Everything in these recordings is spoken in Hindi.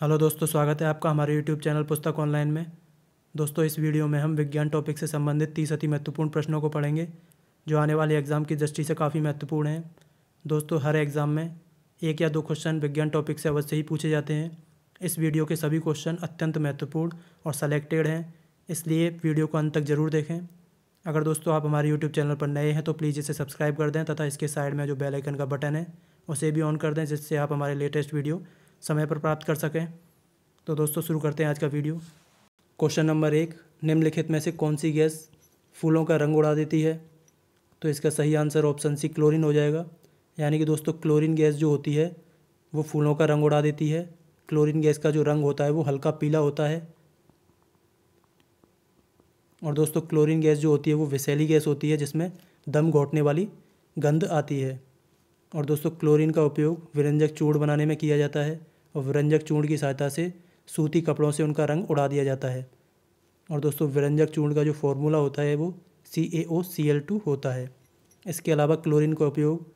हेलो दोस्तों, स्वागत है आपका हमारे यूट्यूब चैनल पुस्तक ऑनलाइन में। दोस्तों, इस वीडियो में हम विज्ञान टॉपिक से संबंधित 30 अति महत्वपूर्ण प्रश्नों को पढ़ेंगे जो आने वाले एग्ज़ाम की दृष्टि से काफ़ी महत्वपूर्ण हैं। दोस्तों, हर एग्ज़ाम में 1 या 2 क्वेश्चन विज्ञान टॉपिक से अवश्य ही पूछे जाते हैं। इस वीडियो के सभी क्वेश्चन अत्यंत महत्वपूर्ण और सेलेक्टेड हैं, इसलिए वीडियो को अंत तक ज़रूर देखें। अगर दोस्तों आप हमारे यूट्यूब चैनल पर नए हैं तो प्लीज़ इसे सब्सक्राइब कर दें तथा इसके साइड में जो बेल आइकन का बटन है उसे भी ऑन कर दें, जिससे आप हमारे लेटेस्ट वीडियो समय पर प्राप्त कर सकें। तो दोस्तों शुरू करते हैं आज का वीडियो। क्वेश्चन नंबर 1, निम्नलिखित में से कौन सी गैस फूलों का रंग उड़ा देती है? तो इसका सही आंसर ऑप्शन सी क्लोरीन हो जाएगा। यानी कि दोस्तों क्लोरीन गैस जो होती है वो फूलों का रंग उड़ा देती है। क्लोरीन गैस का जो रंग होता है वो हल्का पीला होता है। और दोस्तों क्लोरीन गैस जो होती है वो विषैली गैस होती है जिसमें दम घोंटने वाली गंध आती है। और दोस्तों क्लोरीन का उपयोग विरंजक चूर्ण बनाने में किया जाता है और विरंजक चूर्ण की सहायता से सूती कपड़ों से उनका रंग उड़ा दिया जाता है। और दोस्तों विरंजक चूर्ण का जो फॉर्मूला होता है वो CaOCl2 होता है। इसके अलावा क्लोरीन का उपयोग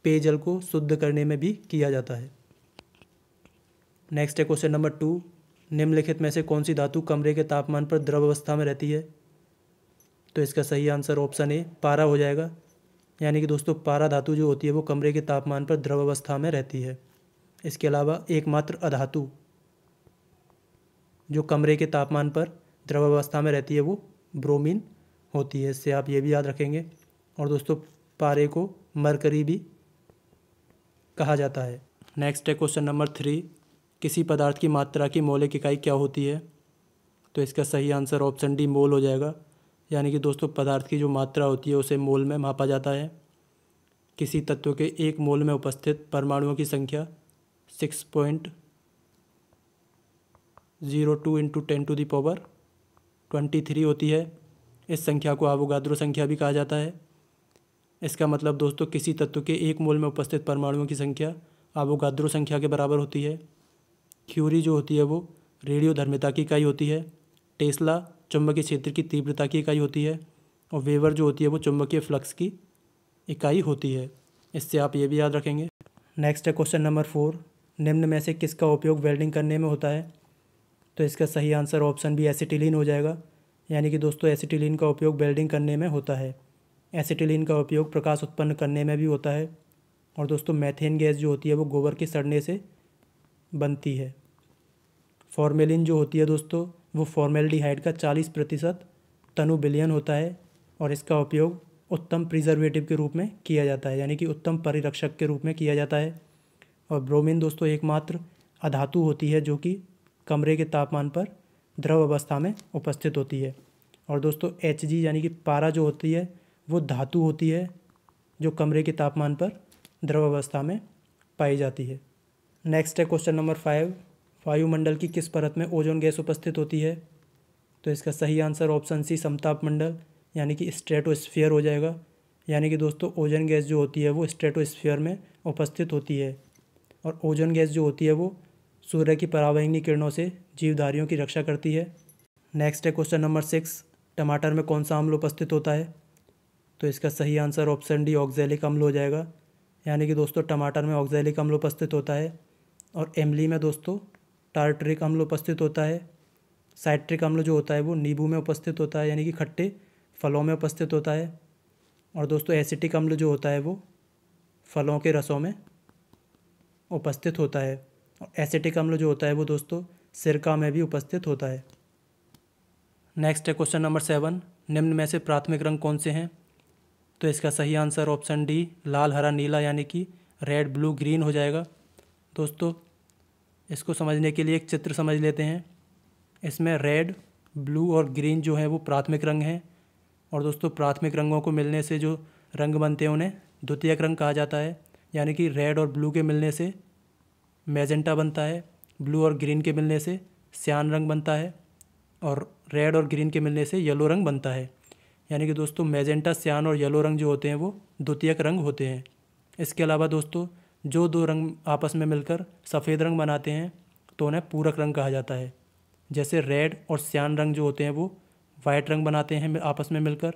पेयजल को शुद्ध करने में भी किया जाता है। नेक्स्ट है क्वेश्चन नंबर 2, निम्नलिखित में से कौन सी धातु कमरे के तापमान पर द्रव अवस्था में रहती है? तो इसका सही आंसर ऑप्शन ए पारा हो जाएगा। यानी कि दोस्तों पारा धातु जो होती है वो कमरे के तापमान पर द्रव अवस्था में रहती है। इसके अलावा एकमात्र अधातु जो कमरे के तापमान पर द्रव अवस्था में रहती है वो ब्रोमीन होती है। इससे आप ये भी याद रखेंगे। और दोस्तों पारे को मरकरी भी कहा जाता है। नेक्स्ट है क्वेश्चन नंबर 3, किसी पदार्थ की मात्रा की मौलिक इकाई क्या होती है? तो इसका सही आंसर ऑप्शन डी मोल हो जाएगा। यानी कि दोस्तों पदार्थ की जो मात्रा होती है उसे मोल में मापा जाता है। किसी तत्व के 1 मोल में उपस्थित परमाणुओं की संख्या 6.02 × 10⁻23 होती है। इस संख्या को अवोगाद्रो संख्या भी कहा जाता है। इसका मतलब दोस्तों किसी तत्व के 1 मोल में उपस्थित परमाणुओं की संख्या अवोगाद्रो संख्या के बराबर होती है। क्यूरी जो होती है वो रेडियोधर्मिता की इकाई होती है। टेस्ला चुंबकीय क्षेत्र की तीव्रता की इकाई होती है। और वेबर जो होती है वो चुंबकीय फ्लक्स की इकाई होती है। इससे आप ये भी याद रखेंगे। नेक्स्ट है क्वेश्चन नंबर 4, निम्न में से किसका उपयोग वेल्डिंग करने में होता है? तो इसका सही आंसर ऑप्शन बी एसिटिलीन हो जाएगा। यानी कि दोस्तों एसिटिलीन का उपयोग वेल्डिंग करने में होता है। एसिटिलीन का उपयोग प्रकाश उत्पन्न करने में भी होता है। और दोस्तों मैथेन गैस जो होती है वो गोबर के सड़ने से बनती है। फॉर्मेलिन जो होती है दोस्तों वो फॉर्मेल्डिहाइड का 40% तनु विलयन होता है और इसका उपयोग उत्तम प्रिजर्वेटिव के रूप में किया जाता है। यानी कि उत्तम परिरक्षक के रूप में किया जाता है। और ब्रोमीन दोस्तों एकमात्र अधातु होती है जो कि कमरे के तापमान पर द्रव अवस्था में उपस्थित होती है। और दोस्तों Hg यानी कि पारा जो होती है वो धातु होती है जो कमरे के तापमान पर द्रव अवस्था में पाई जाती है। नेक्स्ट है क्वेश्चन नंबर 5, वायुमंडल की किस परत में ओजोन गैस उपस्थित होती है? तो इसका सही आंसर ऑप्शन सी समताप मंडल यानी कि स्ट्रेटोस्फीयर हो जाएगा। यानी कि दोस्तों ओजोन गैस जो होती है वो स्ट्रेटोस्फीयर में उपस्थित होती है। और ओजोन गैस जो होती है वो सूर्य की परावैंगनी किरणों से जीवधारियों की रक्षा करती है। नेक्स्ट है क्वेश्चन नंबर 6, टमाटर में कौन सा अम्ल उपस्थित होता है? तो इसका सही आंसर ऑप्शन डी ऑक्जेलिक अम्ल हो जाएगा। यानी कि दोस्तों टमाटर में ऑक्जेलिक अम्ल उपस्थित होता है। और इमली में दोस्तों टार्टरिक अम्ल उपस्थित होता है। साइट्रिक अम्ल जो होता है वो नींबू में उपस्थित होता है यानी कि खट्टे फलों में उपस्थित होता है। और दोस्तों एसिटिक अम्ल जो होता है वो फलों के रसों में उपस्थित होता है। और एसिटिक अम्ल जो होता है वो दोस्तों सिरका में भी उपस्थित होता है। नेक्स्ट है क्वेश्चन नंबर 7, निम्न में से प्राथमिक रंग कौन से हैं? तो इसका सही आंसर ऑप्शन डी लाल हरा नीला यानी कि रेड ब्लू ग्रीन हो जाएगा। दोस्तों इसको समझने के लिए एक चित्र समझ लेते हैं। इसमें रेड ब्लू और ग्रीन जो है वो प्राथमिक रंग हैं। और दोस्तों प्राथमिक रंगों को मिलने से जो रंग बनते हैं उन्हें द्वितीयक रंग कहा जाता है। यानी कि रेड और ब्लू के मिलने से मैजेंटा बनता है, ब्लू और ग्रीन के मिलने से सियान रंग बनता है और रेड और ग्रीन के मिलने से येलो रंग बनता है। यानी कि दोस्तों मैजेंटा सियान और येलो रंग जो होते हैं वो द्वितीयक रंग होते हैं। इसके अलावा दोस्तों जो 2 रंग आपस में मिलकर सफ़ेद रंग बनाते हैं तो उन्हें पूरक रंग कहा जाता है। जैसे रेड और सियान रंग जो होते हैं वो वाइट रंग बनाते हैं आपस में मिलकर,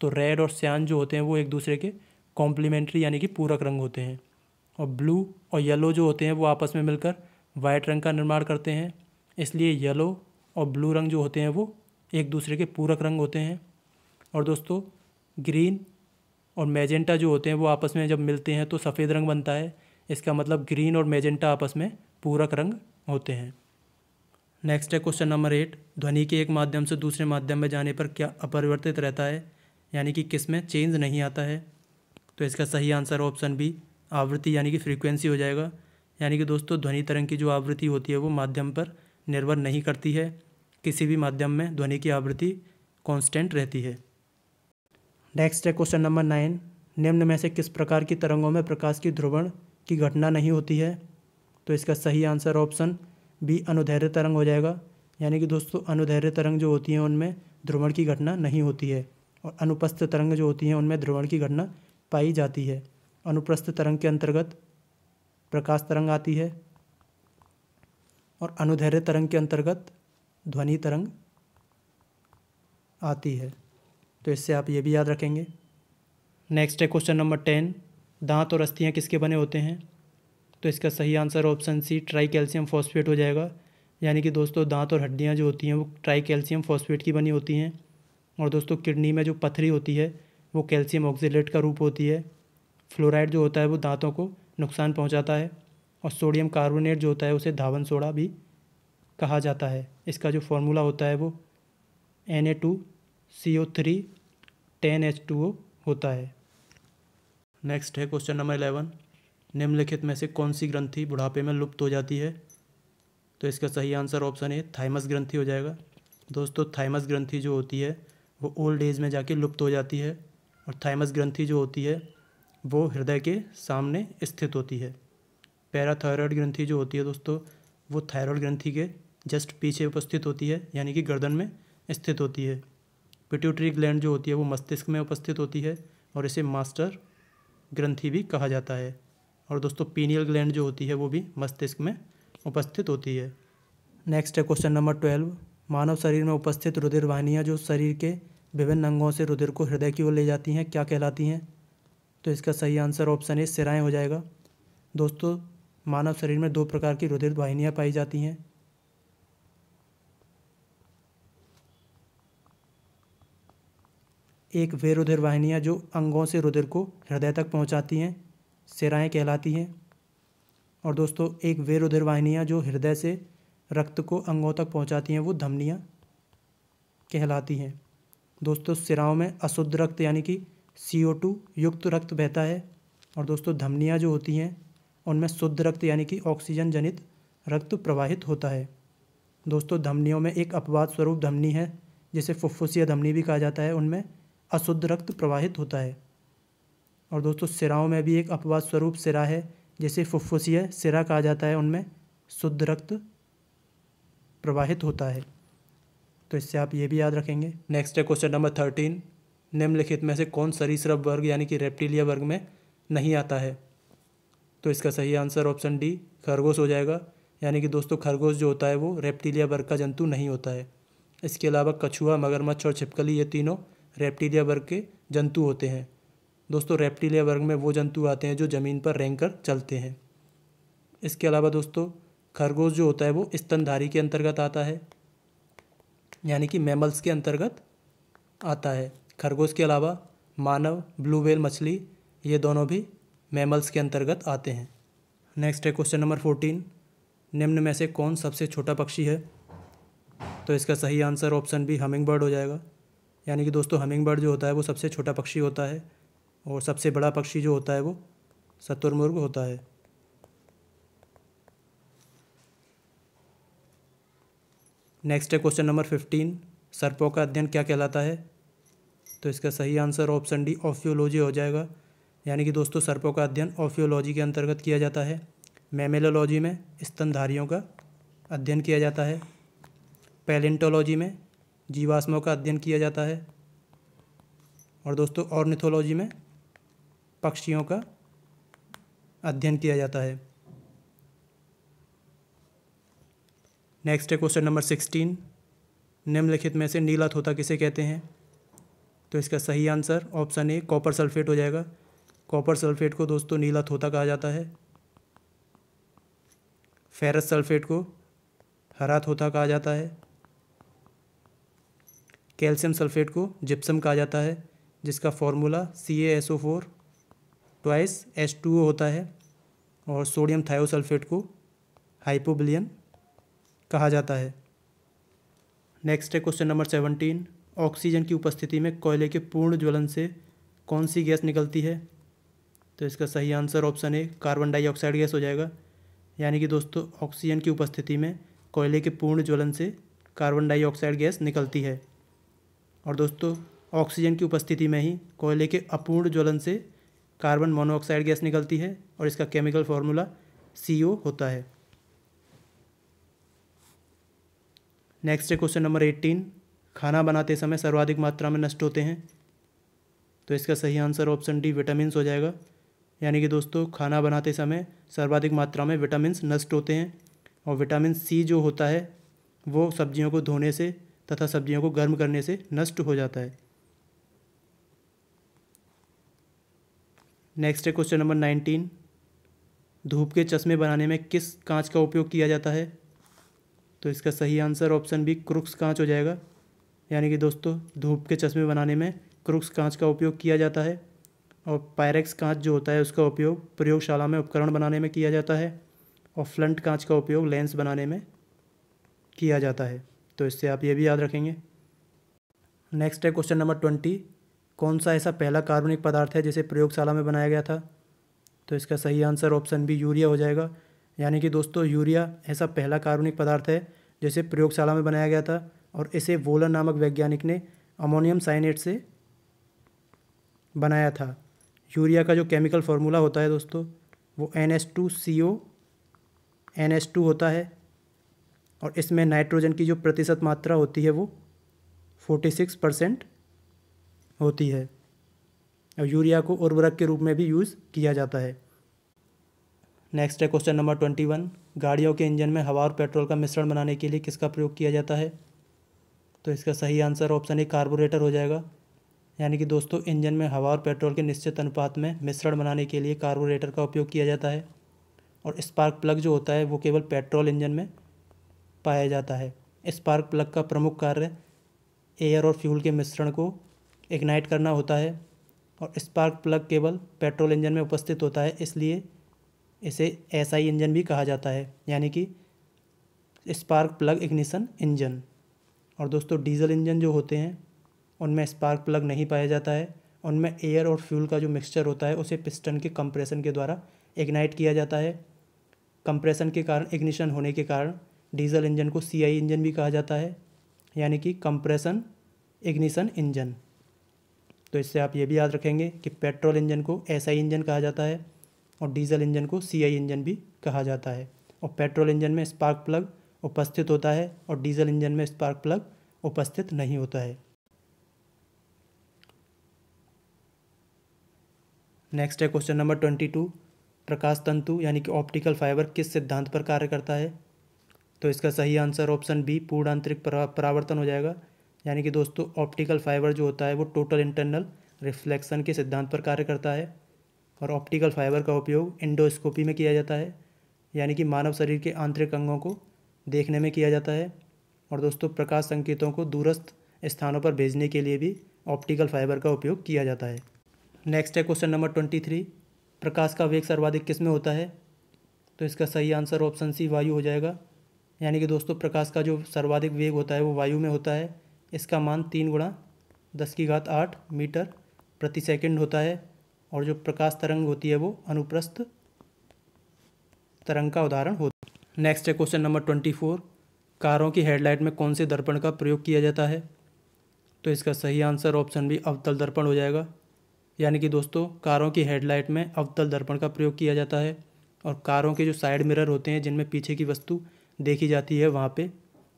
तो रेड और सियान जो होते हैं वो एक दूसरे के कॉम्प्लीमेंट्री यानी कि पूरक रंग होते हैं। और ब्लू और येलो जो होते हैं वो आपस में मिलकर वाइट रंग का निर्माण करते हैं, इसलिए येलो और ब्लू रंग जो होते हैं वो एक दूसरे के पूरक रंग होते हैं। और दोस्तों ग्रीन और मैजेंटा जो होते हैं वो आपस में जब मिलते हैं तो सफ़ेद रंग बनता है। इसका मतलब ग्रीन और मैजेंटा आपस में पूरक रंग होते हैं। नेक्स्ट है क्वेश्चन नंबर 8, ध्वनि के एक माध्यम से दूसरे माध्यम में जाने पर क्या अपरिवर्तित रहता है, यानी कि किस में चेंज नहीं आता है। तो इसका सही आंसर ऑप्शन बी, आवृत्ति यानी कि फ्रीक्वेंसी हो जाएगा। यानी कि दोस्तों ध्वनि तरंग की जो आवृत्ति होती है वो माध्यम पर निर्भर नहीं करती है। किसी भी माध्यम में ध्वनि की आवृत्ति कांस्टेंट रहती है। नेक्स्ट है क्वेश्चन नंबर 9, निम्न में से किस प्रकार की तरंगों में प्रकाश की ध्रुवण की घटना नहीं होती है। तो इसका सही आंसर ऑप्शन बी, अनुदैर्ध्य तरंग हो जाएगा। यानी कि दोस्तों अनुदैर्ध्य तरंग जो होती हैं उनमें ध्रुवण की घटना नहीं होती है, और अनुप्रस्थ तरंग जो होती हैं उनमें ध्रुवण की घटना पाई जाती है। अनुप्रस्थ तरंग के अंतर्गत प्रकाश तरंग आती है और अनुदैर्ध्य तरंग के अंतर्गत ध्वनि तरंग आती है। तो इससे आप ये भी याद रखेंगे। नेक्स्ट है क्वेश्चन नंबर 10, दांत और अस्थियां किसके बने होते हैं। तो इसका सही answer option C, tricalcium phosphate हो जाएगा। यानी कि दोस्तों दांत और हड्डियां जो होती हैं वो ट्राई कैल्शियम फॉस्फेट की बनी होती हैं। और दोस्तों किडनी में जो पथरी होती है वो कैल्शियम ऑक्जेलेट का रूप होती है। फ्लोराइड जो होता है वो दांतों को नुकसान पहुंचाता है, और सोडियम कार्बोनेट जो होता है उसे धावन सोडा भी कहा जाता है। इसका जो फॉर्मूला होता है वो Na2CO3 10H2O होता है। नेक्स्ट है क्वेश्चन नंबर 11, निम्नलिखित में से कौन सी ग्रंथि बुढ़ापे में लुप्त हो जाती है। तो इसका सही आंसर ऑप्शन ए, थाइमस ग्रंथि हो जाएगा। दोस्तों थाइमस ग्रंथि जो होती है वो ओल्ड एज में जाके लुप्त हो जाती है, और थाइमस ग्रंथि जो होती है वो हृदय के सामने स्थित होती है। पैराथायरॉयड ग्रंथि जो होती है दोस्तों वो थायरॉयड ग्रंथि के जस्ट पीछे उपस्थित होती है, यानी कि गर्दन में स्थित होती है। पिट्यूटरी ग्लैंड जो होती है वो मस्तिष्क में उपस्थित होती है, और इसे मास्टर ग्रंथि भी कहा जाता है। और दोस्तों पीनियल ग्लैंड जो होती है वो भी मस्तिष्क में उपस्थित होती है। नेक्स्ट है क्वेश्चन नंबर 12, मानव शरीर में उपस्थित रुधिर वाहिनियाँ जो शरीर के विभिन्न अंगों से रुधिर को हृदय की ओर ले जाती हैं क्या कहलाती हैं। तो इसका सही आंसर ऑप्शन ए, शिराएँ हो जाएगा। दोस्तों मानव शरीर में 2 प्रकार की रुधिर वाहिनियाँ पाई जाती हैं। एक वे रुधिर वाहिनियाँ जो अंगों से रुधिर को हृदय तक पहुँचाती हैं, शिराएँ कहलाती हैं। और दोस्तों एक वे रुधिर वाहिनियाँ जो हृदय से रक्त को अंगों तक पहुँचाती हैं वो धमनियाँ कहलाती हैं। दोस्तों शिराओं में अशुद्ध रक्त यानी कि CO2 युक्त रक्त बहता है, और दोस्तों धमनियाँ जो होती हैं उनमें शुद्ध रक्त यानी कि ऑक्सीजन जनित रक्त प्रवाहित होता है। दोस्तों धमनियों में एक अपवाद स्वरूप धमनी है जिसे फुफ्फुसीय धमनी भी कहा जाता है, उनमें अशुद्ध रक्त प्रवाहित होता है। और दोस्तों सिराओं में भी एक अपवाद स्वरूप सिरा है जिसे फुफ्फुसीय सिरा कहा जाता है, उनमें शुद्ध रक्त प्रवाहित होता है। तो इससे आप ये भी याद रखेंगे। नेक्स्ट है क्वेश्चन नंबर 13, निम्नलिखित में से कौन सरीसृप वर्ग यानी कि रेप्टिलिया वर्ग में नहीं आता है। तो इसका सही आंसर ऑप्शन डी, खरगोश हो जाएगा। यानी कि दोस्तों खरगोश जो होता है वो रेप्टिलिया वर्ग का जंतु नहीं होता है। इसके अलावा कछुआ, मगरमच्छ और छिपकली ये तीनों रेप्टिलिया वर्ग के जंतु होते हैं। दोस्तों रेप्टिलिया वर्ग में वो जंतु आते हैं जो ज़मीन पर रेंग कर चलते हैं। इसके अलावा दोस्तों खरगोश जो होता है वो स्तनधारी के अंतर्गत आता है, यानी कि मैमल्स के अंतर्गत आता है। खरगोश के अलावा मानव, ब्लू व्हेल मछली ये दोनों भी मैमल्स के अंतर्गत आते हैं। नेक्स्ट है क्वेश्चन नंबर 14, निम्न में से कौन सबसे छोटा पक्षी है। तो इसका सही answer option B, hummingbird हो जाएगा। यानी कि दोस्तों हमिंग बर्ड जो होता है वो सबसे छोटा पक्षी होता है, और सबसे बड़ा पक्षी जो होता है वो शुतुरमुर्ग होता है। नेक्स्ट है क्वेश्चन नंबर 15, सर्पों का अध्ययन क्या कहलाता है। तो इसका सही आंसर ऑप्शन डी, ऑफियोलॉजी हो जाएगा। यानी कि दोस्तों सर्पों का अध्ययन ऑफियोलॉजी के अंतर्गत किया जाता है। मैमेलोलॉजी में स्तनधारियों का अध्ययन किया जाता है। पैलेंटोलॉजी में जीवाश्मों का अध्ययन किया जाता है। और दोस्तों ऑर्निथोलॉजी में पक्षियों का अध्ययन किया जाता है। नेक्स्ट है क्वेश्चन नंबर 16, निम्नलिखित में से नीला तोता किसे कहते हैं। तो इसका सही answer option A, copper sulphate हो जाएगा। कॉपर सल्फेट को दोस्तों नीला तोता कहा जाता है। फेरस सल्फेट को हरा थोथा कहा जाता है। कैल्शियम सल्फेट को जिप्सम कहा जाता है, जिसका फॉर्मूला CaSO4 ट्वाइस H2O होता है। और सोडियम थायोसल्फेट को हाइपोबिलियन कहा जाता है। नेक्स्ट है क्वेश्चन नंबर 17। ऑक्सीजन की उपस्थिति में कोयले के पूर्ण ज्वलन से कौन सी गैस निकलती है? तो इसका सही answer option A carbon dioxide gas हो जाएगा। यानी कि दोस्तों ऑक्सीजन की उपस्थिति में कोयले के पूर्ण ज्वलन से कार्बन डाइऑक्साइड गैस निकलती है। और दोस्तों ऑक्सीजन की उपस्थिति में ही कोयले के अपूर्ण ज्वलन से कार्बन मोनोऑक्साइड गैस निकलती है और इसका केमिकल फार्मूला CO होता है। नेक्स्ट है क्वेश्चन नंबर 18। खाना बनाते समय सर्वाधिक मात्रा में नष्ट होते हैं। तो इसका सही आंसर ऑप्शन डी विटामिन्स हो जाएगा। यानी कि दोस्तों खाना बनाते समय सर्वाधिक मात्रा में विटामिन्स नष्ट होते हैं और विटामिन C जो होता है वो सब्जियों को धोने से तथा सब्जियों को गर्म करने से नष्ट हो जाता है। नेक्स्ट है क्वेश्चन नंबर 19। धूप के चश्मे बनाने में किस कांच का उपयोग किया जाता है? तो इसका सही आंसर ऑप्शन बी क्रुक्स कांच हो जाएगा। यानी कि दोस्तों धूप के चश्मे बनाने में क्रुक्स कांच का उपयोग किया जाता है। और पायरेक्स कांच जो होता है उसका उपयोग प्रयोगशाला में उपकरण बनाने में किया जाता है और फ्लंट कांच का उपयोग लेंस बनाने में किया जाता है। तो इससे आप ये भी याद रखेंगे। नेक्स्ट है क्वेश्चन नंबर 20। कौन सा ऐसा पहला कार्बनिक पदार्थ है जिसे प्रयोगशाला में बनाया गया था? तो इसका सही आंसर ऑप्शन बी यूरिया हो जाएगा। यानी कि दोस्तों यूरिया ऐसा पहला कार्बनिक पदार्थ है जिसे प्रयोगशाला में बनाया गया था और इसे वोलन नामक वैज्ञानिक ने अमोनियम साइनेट से बनाया था। यूरिया का जो केमिकल फार्मूला होता है दोस्तों वो NH2CO NH2 होता है और इसमें नाइट्रोजन की जो प्रतिशत मात्रा होती है वो 46% होती है और यूरिया को उर्वरक के रूप में भी यूज़ किया जाता है। नेक्स्ट है क्वेश्चन नंबर 21। गाड़ियों के इंजन में हवा और पेट्रोल का मिश्रण बनाने के लिए किसका प्रयोग किया जाता है? तो इसका सही आंसर ऑप्शन ए कार्बोरेटर हो जाएगा। यानी कि दोस्तों इंजन में हवा और पेट्रोल के निश्चित अनुपात में मिश्रण बनाने के लिए कार्बोरेटर का उपयोग किया जाता है। और स्पार्क प्लग जो होता है वो केवल पेट्रोल इंजन में पाया जाता है। स्पार्क प्लग का प्रमुख कार्य एयर और फ्यूल के मिश्रण को इग्नाइट करना होता है और स्पार्क प्लग केवल पेट्रोल इंजन में उपस्थित होता है, इसलिए इसे SI इंजन भी कहा जाता है। यानी कि स्पार्क प्लग इग्निशन इंजन। और दोस्तों डीजल इंजन जो होते हैं उनमें स्पार्क प्लग नहीं पाया जाता है। उनमें एयर और फ्यूल का जो मिक्सचर होता है उसे पिस्टन के कंप्रेशन के द्वारा इग्नाइट किया जाता है। कंप्रेशन के कारण इग्निशन होने के कारण डीजल इंजन को CI इंजन भी कहा जाता है, यानी कि कंप्रेशन इग्निशन इंजन। तो इससे आप ये भी याद रखेंगे कि पेट्रोल इंजन को SI इंजन कहा जाता है और डीजल इंजन को CI इंजन भी कहा जाता है। और पेट्रोल इंजन में स्पार्क प्लग उपस्थित होता है और डीजल इंजन में स्पार्क प्लग उपस्थित नहीं होता है। नेक्स्ट है क्वेश्चन नंबर 22। प्रकाश तंतु यानी कि ऑप्टिकल फाइबर किस सिद्धांत पर कार्य करता है? तो इसका सही आंसर ऑप्शन बी पूर्ण आंतरिक परावर्तन हो जाएगा। यानी कि दोस्तों ऑप्टिकल फाइबर जो होता है वो टोटल इंटरनल रिफ्लेक्शन के सिद्धांत पर कार्य करता है और ऑप्टिकल फाइबर का उपयोग एंडोस्कोपी में किया जाता है, यानी कि मानव शरीर के आंतरिक अंगों को देखने में किया जाता है। और दोस्तों प्रकाश संकेतों को दूरस्थ स्थानों पर भेजने के लिए भी ऑप्टिकल फाइबर का उपयोग किया जाता है। नेक्स्ट है क्वेश्चन नंबर 23। प्रकाश का वेग सर्वाधिक किस में होता है? तो इसका सही आंसर ऑप्शन सी वायु हो जाएगा। यानी कि दोस्तों प्रकाश का जो सर्वाधिक वेग होता है वो वायु में होता है। इसका मान 3 × 10⁸ मीटर प्रति सेकंड होता है और जो प्रकाश तरंग होती है वो अनुप्रस्थ तरंग का उदाहरण होता है। नेक्स्ट है क्वेश्चन नंबर 24। कारों की हेडलाइट में कौन से दर्पण का प्रयोग किया जाता है? तो इसका सही आंसर ऑप्शन बी अवतल दर्पण हो जाएगा। यानी कि दोस्तों कारों की हेडलाइट में अवतल दर्पण का प्रयोग किया जाता है और कारों के जो साइड मिरर होते हैं जिनमें पीछे की वस्तु देखी जाती है वहाँ पे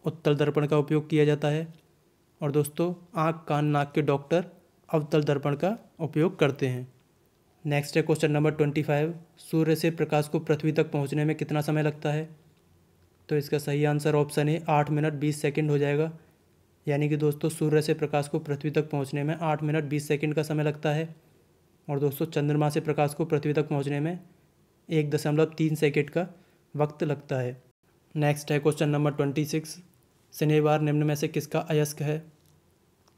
उत्तल दर्पण का उपयोग किया जाता है। और दोस्तों आँख कान नाक के डॉक्टर अवतल दर्पण का उपयोग करते हैं। नेक्स्ट है क्वेश्चन नंबर 25। सूर्य से प्रकाश को पृथ्वी तक पहुँचने में कितना समय लगता है? तो इसका सही आंसर ऑप्शन है 8 मिनट 20 सेकंड हो जाएगा। यानी कि दोस्तों सूर्य से प्रकाश को पृथ्वी तक पहुंचने में 8 मिनट 20 सेकंड का समय लगता है और दोस्तों चंद्रमा से प्रकाश को पृथ्वी तक पहुंचने में 1.3 सेकंड का वक्त लगता है। नेक्स्ट है क्वेश्चन नंबर 26, शनिवार निम्न में से किसका अयस्क है?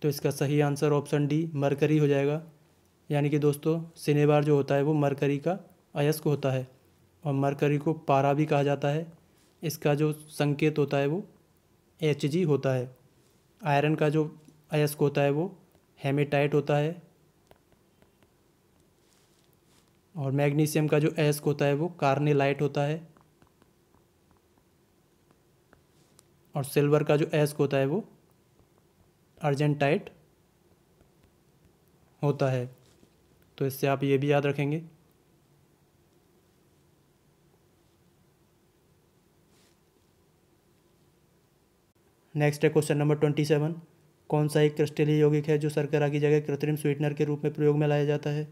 तो इसका सही आंसर ऑप्शन डी मरकरी हो जाएगा। यानी कि दोस्तों शनिवार जो होता है वो मरकरी का अयस्क होता है और मरकरी को पारा भी कहा जाता है। इसका जो संकेत होता है वो Hg होता है। आयरन का जो अयस्क होता है वो हेमेटाइट होता है और मैग्नीशियम का जो अयस्क होता है वो कार्नेलाइट होता है और सिल्वर का जो अयस्क होता है वो अर्जेंटाइट होता है। तो इससे आप ये भी याद रखेंगे। नेक्स्ट है क्वेश्चन नंबर 27, कौन सा एक क्रिस्टलीय यौगिक है जो शर्करा की जगह कृत्रिम स्वीटनर के रूप में प्रयोग में लाया जाता है?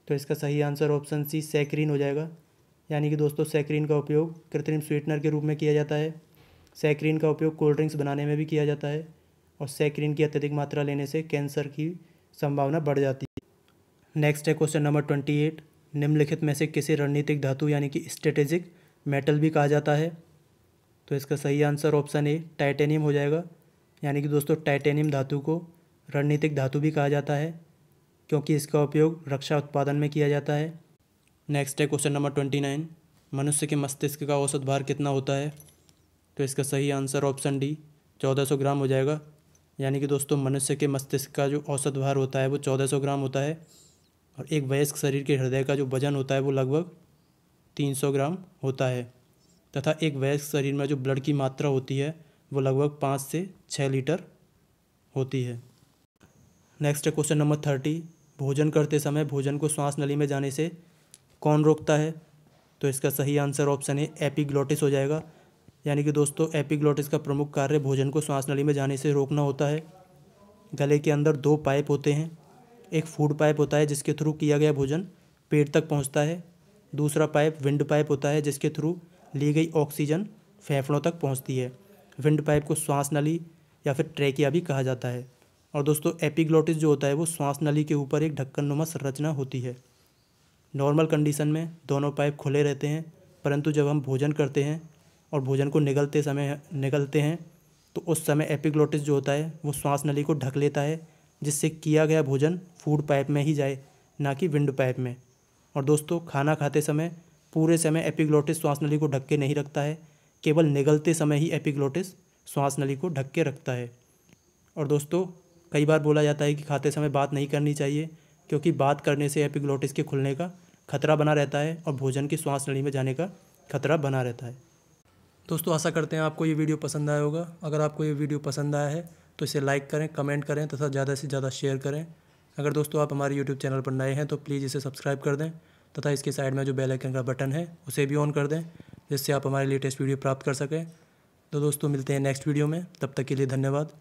तो इसका सही आंसर ऑप्शन सी सैकरीन हो जाएगा। यानी कि दोस्तों सैकरीन का उपयोग कृत्रिम स्वीटनर के रूप में किया जाता है। सैकरीन का उपयोग कोल्ड ड्रिंक्स बनाने में भी किया जाता है और सैकरीन की अत्यधिक मात्रा लेने से कैंसर की संभावना बढ़ जाती है। नेक्स्ट है क्वेश्चन नंबर 28, निम्नलिखित में से किसे रणनीतिक धातु यानी कि स्ट्रेटेजिक मेटल भी कहा जाता है? तो इसका सही आंसर ऑप्शन ए टाइटेनियम हो जाएगा। यानी कि दोस्तों टाइटेनियम धातु को रणनीतिक धातु भी कहा जाता है क्योंकि इसका उपयोग रक्षा उत्पादन में किया जाता है। नेक्स्ट है क्वेश्चन नंबर 29, मनुष्य के मस्तिष्क का औसत भार कितना होता है? तो इसका सही आंसर ऑप्शन डी 1400 ग्राम हो जाएगा। यानी कि दोस्तों मनुष्य के मस्तिष्क का जो औसत भार होता है वो 1400 ग्राम होता है और एक वयस्क शरीर के हृदय का जो वजन होता है वो लगभग 300 ग्राम होता है तथा एक वयस्क शरीर में जो ब्लड की मात्रा होती है वो लगभग 5 से 6 लीटर होती है। नेक्स्ट है क्वेश्चन नंबर 30, भोजन करते समय भोजन को श्वास नली में जाने से कौन रोकता है? तो इसका सही आंसर ऑप्शन ए एपिग्लोटिस हो जाएगा। यानी कि दोस्तों एपिग्लोटिस का प्रमुख कार्य भोजन को श्वास नली में जाने से रोकना होता है। गले के अंदर 2 पाइप होते हैं। एक फूड पाइप होता है जिसके थ्रू किया गया भोजन पेट तक पहुंचता है। दूसरा पाइप विंड पाइप होता है जिसके थ्रू ली गई ऑक्सीजन फेफड़ों तक पहुंचती है। विंड पाइप को श्वास नली या फिर ट्रैकिया भी कहा जाता है। और दोस्तों एपिग्लोटिस जो होता है वो श्वास नली के ऊपर एक ढक्कननुमा संरचना होती है। नॉर्मल कंडीशन में दोनों पाइप खुले रहते हैं, परंतु जब हम भोजन करते हैं और भोजन को निगलते हैं तो उस समय एपिग्लोटिस जो होता है वो श्वास नली को ढक लेता है जिससे किया गया भोजन फूड पाइप में ही जाए, ना कि विंड पाइप में। और दोस्तों खाना खाते समय पूरे समय एपिग्लोटिस श्वास नली को ढक के नहीं रखता है, केवल निगलते समय ही एपिग्लोटिस श्वास नली को ढक के रखता है। और दोस्तों कई बार बोला जाता है कि खाते समय बात नहीं करनी चाहिए क्योंकि बात करने से एपिग्लोटिस के खुलने का खतरा बना रहता है और भोजन की श्वास नली में जाने का खतरा बना रहता है। दोस्तों आशा करते हैं आपको ये वीडियो पसंद आया होगा। अगर आपको ये वीडियो पसंद आया है तो इसे लाइक करें, कमेंट करें तथा ज़्यादा से ज़्यादा शेयर करें। अगर दोस्तों आप हमारे यूट्यूब चैनल पर नए हैं तो प्लीज़ इसे सब्सक्राइब कर दें तथा इसके साइड में जो बेल आइकन का बटन है उसे भी ऑन कर दें जिससे आप हमारे लेटेस्ट वीडियो प्राप्त कर सकें। तो दोस्तों मिलते हैं नेक्स्ट वीडियो में, तब तक के लिए धन्यवाद।